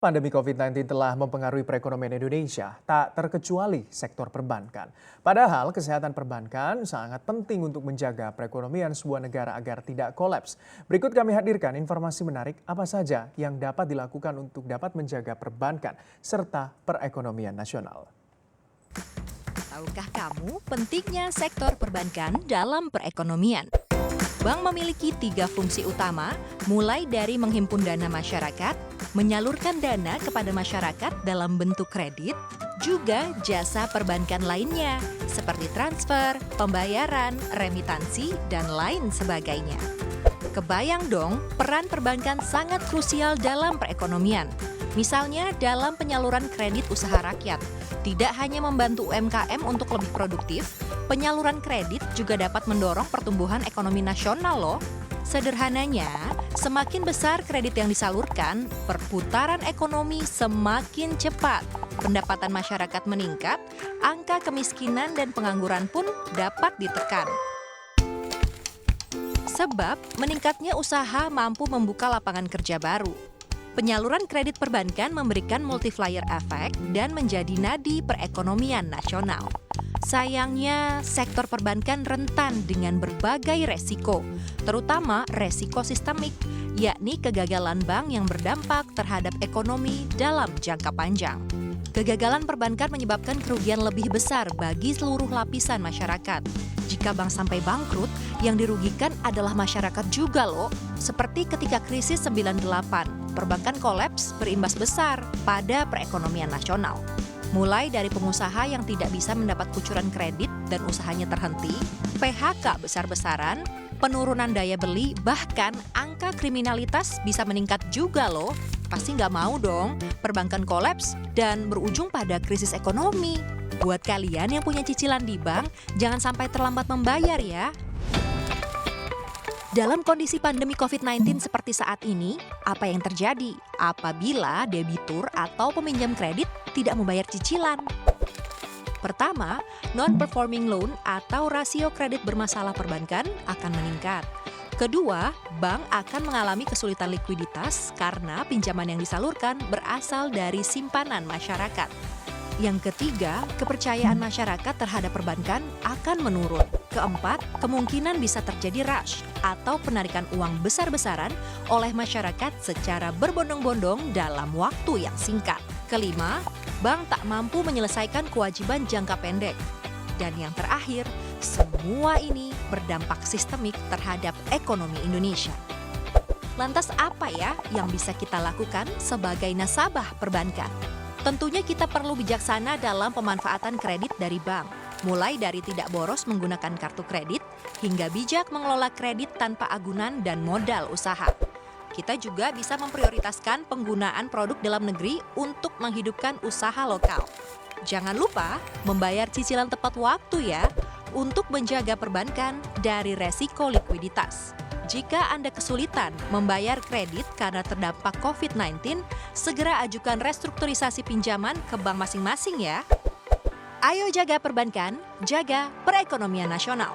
Pandemi COVID-19 telah mempengaruhi perekonomian Indonesia, tak terkecuali sektor perbankan. Padahal kesehatan perbankan sangat penting untuk menjaga perekonomian sebuah negara agar tidak kolaps. Berikut kami hadirkan informasi menarik apa saja yang dapat dilakukan untuk dapat menjaga perbankan serta perekonomian nasional. Tahukah kamu pentingnya sektor perbankan dalam perekonomian? Bank memiliki 3 fungsi utama, mulai dari menghimpun dana masyarakat, menyalurkan dana kepada masyarakat dalam bentuk kredit, juga jasa perbankan lainnya, seperti transfer, pembayaran, remitansi, dan lain sebagainya. Kebayang dong, peran perbankan sangat krusial dalam perekonomian. Misalnya dalam penyaluran kredit usaha rakyat, tidak hanya membantu UMKM untuk lebih produktif, penyaluran kredit juga dapat mendorong pertumbuhan ekonomi nasional loh. Sederhananya, semakin besar kredit yang disalurkan, perputaran ekonomi semakin cepat. Pendapatan masyarakat meningkat, angka kemiskinan dan pengangguran pun dapat ditekan. Sebab meningkatnya usaha mampu membuka lapangan kerja baru. Penyaluran kredit perbankan memberikan multiplier effect dan menjadi nadi perekonomian nasional. Sayangnya, sektor perbankan rentan dengan berbagai resiko, terutama resiko sistemik, yakni kegagalan bank yang berdampak terhadap ekonomi dalam jangka panjang. Kegagalan perbankan menyebabkan kerugian lebih besar bagi seluruh lapisan masyarakat. Jika bank sampai bangkrut, yang dirugikan adalah masyarakat juga loh. Seperti ketika krisis 98, perbankan kolaps berimbas besar pada perekonomian nasional. Mulai dari pengusaha yang tidak bisa mendapat kucuran kredit dan usahanya terhenti, PHK besar-besaran, penurunan daya beli, bahkan angka kriminalitas bisa meningkat juga loh. Pasti nggak mau dong perbankan kolaps dan berujung pada krisis ekonomi. Buat kalian yang punya cicilan di bank, jangan sampai terlambat membayar ya. Dalam kondisi pandemi COVID-19 seperti saat ini, apa yang terjadi apabila debitur atau peminjam kredit tidak membayar cicilan? Pertama, non-performing loan atau rasio kredit bermasalah perbankan akan meningkat. Kedua, bank akan mengalami kesulitan likuiditas karena pinjaman yang disalurkan berasal dari simpanan masyarakat. Yang ketiga, kepercayaan masyarakat terhadap perbankan akan menurun. Keempat, kemungkinan bisa terjadi rush atau penarikan uang besar-besaran oleh masyarakat secara berbondong-bondong dalam waktu yang singkat. Kelima, bank tak mampu menyelesaikan kewajiban jangka pendek. Dan yang terakhir, semua ini berdampak sistemik terhadap ekonomi Indonesia. Lantas apa ya yang bisa kita lakukan sebagai nasabah perbankan? Tentunya kita perlu bijaksana dalam pemanfaatan kredit dari bank, mulai dari tidak boros menggunakan kartu kredit, hingga bijak mengelola kredit tanpa agunan dan modal usaha. Kita juga bisa memprioritaskan penggunaan produk dalam negeri untuk menghidupkan usaha lokal. Jangan lupa membayar cicilan tepat waktu ya, untuk menjaga perbankan dari resiko likuiditas. Jika Anda kesulitan membayar kredit karena terdampak COVID-19, segera ajukan restrukturisasi pinjaman ke bank masing-masing ya. Ayo jaga perbankan, jaga perekonomian nasional.